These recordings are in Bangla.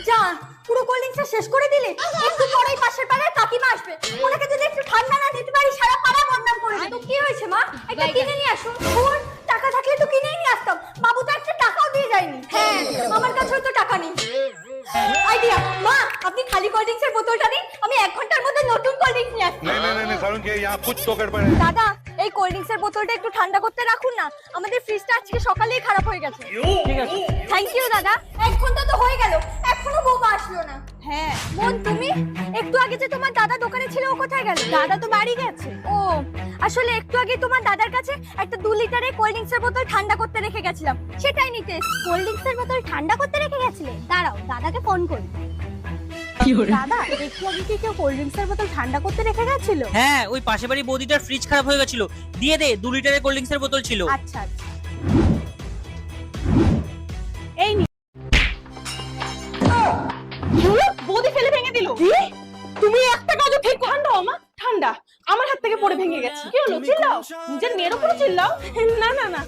যা পুরো কোল্ড ড্রিঙ্কসটা শেষ করে দিলে। একটু পরেই পাশের পাড়ার কাকিমা আসবে, ওনাকে যদি একটু ঠান্ডা না দিতে পারি সারা পাড়া বদনাম করে দেবে। তো কি হয়েছে মা, একটা কিনে নিয়ে আসুন। ওর টাকা থাকলে তো কিনেই নিয়ে আসতাম, বাবু তো একটা টাকাও দিয়ে যায়নি। হ্যাঁ আমার কাছেও তো টাকা নেই। আইডিয়া মা, আপনি খালি কোল্ড ড্রিঙ্কসের বোতলটা দিন, আমি 1 ঘন্টার মধ্যে নতুন কোল্ড ড্রিঙ্কস নিয়ে আসছি। नहीं सारुण के यहाँ कुछ तो गड़बड़ है। দাদা এই কোল্ড ড্রিঙ্কসের বোতলটা একটু ঠান্ডা করতে রাখুন না, আমাদের ফ্রিজটা আজকে সকালেই খারাপ হয়ে গেছে। ঠিক আছে। থ্যাংক ইউ দাদা। 1 ঘন্টা তো হয়ে গেল, এখনো বৌমা আসলো না। হ্যাঁ বোন, তুমি একটু আগে যে তোমার দাদা দোকানে ছিল, ও কোথায় গেল? দাদা তো বাড়ি গেছে। ও আসলে একটু আগে তোমার দাদার কাছে একটা 2 লিটারের কোল্ড ড্রিঙ্কসের বোতল ঠান্ডা করতে রেখে গেছিলাম, সেটাই নিতে। কোল্ড ড্রিঙ্কসের বোতল ঠান্ডা করতে রেখে গেছিলে? দাঁড়াও দাদাকে ফোন করি। দাদা একটু আগে কি কেউ কোল্ড ড্রিঙ্কসের বোতল ঠান্ডা করতে রেখে গেছিল? হ্যাঁ, ওই পাশে বাড়ি বৌদিটার ফ্রিজ খারাপ হয়ে গেছিল, দিয়ে দে 2 লিটারের কোল্ড ড্রিঙ্কসের বোতল ছিল। আচ্ছা আচ্ছা। এই নি বৌদি ফেলে ভেঙে দিল। কি তুমি একটা কাজও ঠিক ঠান্ডা মা, ঠান্ডা আমার হাত থেকে পড়ে ভেঙে গেছে। কি হলো, চিল্লাও, নিজের মেয়ের উপর চিল্লাও। না না না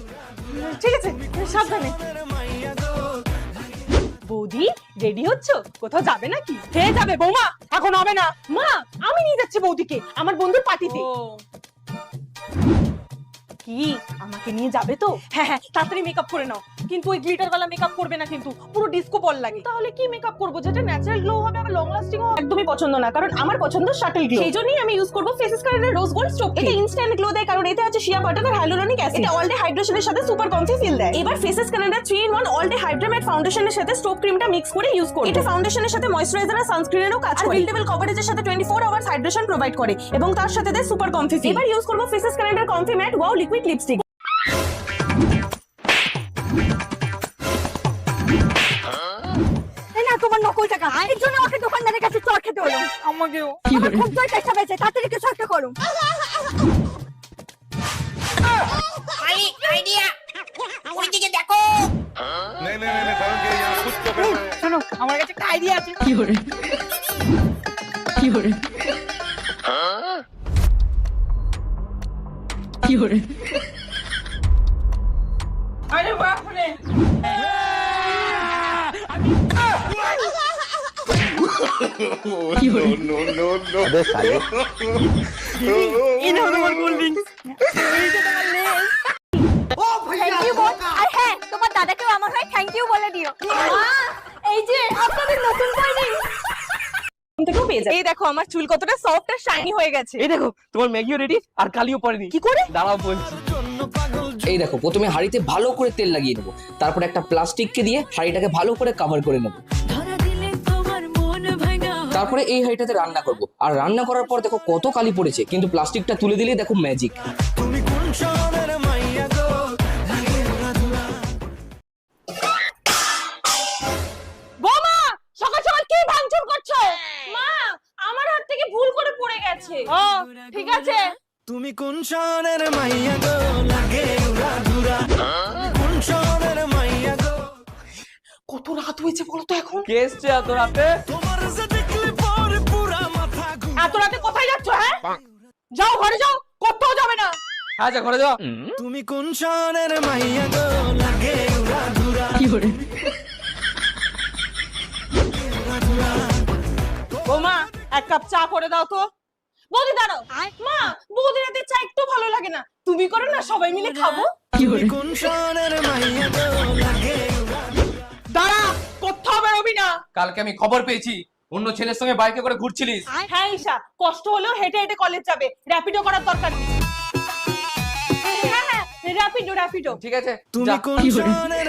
ঠিক আছে, সাবধানে। বৌদি রেডি হচ্ছ, কোথাও যাবে নাকি? হে যাবে বৌমা, এখন হবে না। মা আমি নিয়ে যাচ্ছি বৌদিকে আমার বন্ধুর পার্টিতে। কি আমাকে নিয়ে যাবে তো? হ্যাঁ হ্যাঁ তাড়াতাড়ি মেকআপ করে নাও, কিন্তু ওই গ্লিটার वाला মেকআপ করবে না, কিন্তু পুরো ডিস্কো বল লাগে। তাহলে কি মেকআপ করব যেটা ন্যাচারাল গ্লো হবে আবার লং লাস্টিং হবে? একদমই পছন্দ না, কারণ আমার পছন্দ শাটল গ্লো। সেইজন্যই আমি ইউজ করব ফেসেস কারেন্টের রোজ গোল্ড স্টোভ। এটা ইনস্ট্যান্ট গ্লো দেয়, কারণ এতে আছে শিয়া বাটার আর হাইলুরোনিক অ্যাসিড। এটা অল ডে হাইড্রেশনের সাথে সুপার কমফি ফিল দেয়। এবার ফেসেস কারেন্টের 3-in-1 অল ডে হাইড্রামেট ফাউন্ডেশনের সাথে স্টোভ ক্রিমটা মিক্স করে ইউজ করব। এটা ফাউন্ডেশনের সাথে ময়েশ্চারাইজার আর সানস্ক্রিনেরও কাজ করে। বিল্ডেবল কভারেজের সাথে 24 আওয়ার্স হাইড্রেশন প্রোভাইড করে এবং তার সাথে দেয় সুপার কমফি ফিল। এবার ইউজ করব ফেসেস কারেন্টের comfy matte wow liquid lipstick. তোমার নকল টাকা, এর জন্য আমাকে দোকানদারের কাছে চড় খেতে হলো। আমাকেও আমার খুব জোর চেষ্টা পেয়েছে, তাড়াতাড়ি কিছু একটা করুন। আইডিয়া, ওইদিকে দেখো। नहीं सारुण के यहाँ कुछ तो गड़बड़ है। শোনো, আমার কাছে একটা আইডিয়া আছে। আরে বাপ রে, नो नो नो अबे साले এই নাও তোমার কোল্ড ড্রিঙ্কস। থ্যাংক ইউ বোন। আর হ্যাঁ তোমার দাদাকেও আমার হয়ে থ্যাংক ইউ বলে দিও। এই যে আপনাদের নতুন কোল্ড থেকেও পেয়ে যাবে। এই দেখো আমার চুল কতটা সফট আর শাইনি হয়ে গেছে। এই দেখো তোমার ম্যাগিও রেডি আর কালিও পড়েনি। কি করে? দাঁড়াও বলছি। এই দেখো প্রথমে হাঁড়িতে ভালো করে তেল লাগিয়ে নেবো, তারপর একটা প্লাস্টিককে দিয়ে হাঁড়িটাকে ভালো করে কভার করে নেবো। তারপরে এই হাঁড়িটাতে রান্না করব, আর রান্না করার পর দেখো কত কালি পড়েছে, কিন্তু প্লাস্টিকটা তুলে দিলেই দেখো ম্যাজিক। বৌমা সকাল সকাল কি ভাঙচুর করছো? মা আমার হাত থেকে ভুল করে পড়ে গেছে। ও ঠিক আছে। তুমি কোন শহরের মাইয়া গো, লাগে উড়া ধুরা কোন শহরের মাইয়া গো। কত রাত হয়েছে বলো তো এখন? কে এসছে এত রাতে? তোমার যে দেখলে পরে পুরা মাথা ঘুরে। এত রাতে কোথায় যাচ্ছ? হ্যাঁ যাও ঘরে যাও, কোথাও যাবে না। হ্যাঁ যা ঘরে যাও। তুমি কোন শহরের মাইয়া গো, লাগে উড়া ধুরা। বৌমা এক কাপ চা করে দাও তো। বৌদি দাঁড়াও। মা বৌদি রাতে চা একটু ভালো লাগে না, তুমি করো না, সবাই মিলে খাবো। তুমি কোন শহরের মাইয়া গো, লাগে উড়া ধুরা। দাঁড়া, কোথাও বেরোবি না। কালকে আমি খবর পেয়েছি অন্য ছেলের সঙ্গে বাইকে করে ঘুরছিলিস। হ্যাঁ ঈশা, কষ্ট হলেও হেঁটে হেঁটে কলেজ যাবে, র্যাপিডো করার দরকার নেই। হ্যাঁ হ্যাঁ র্যাপিডো র্যাপিডো। ঠিক আছে তুমি যা। কোন শহরের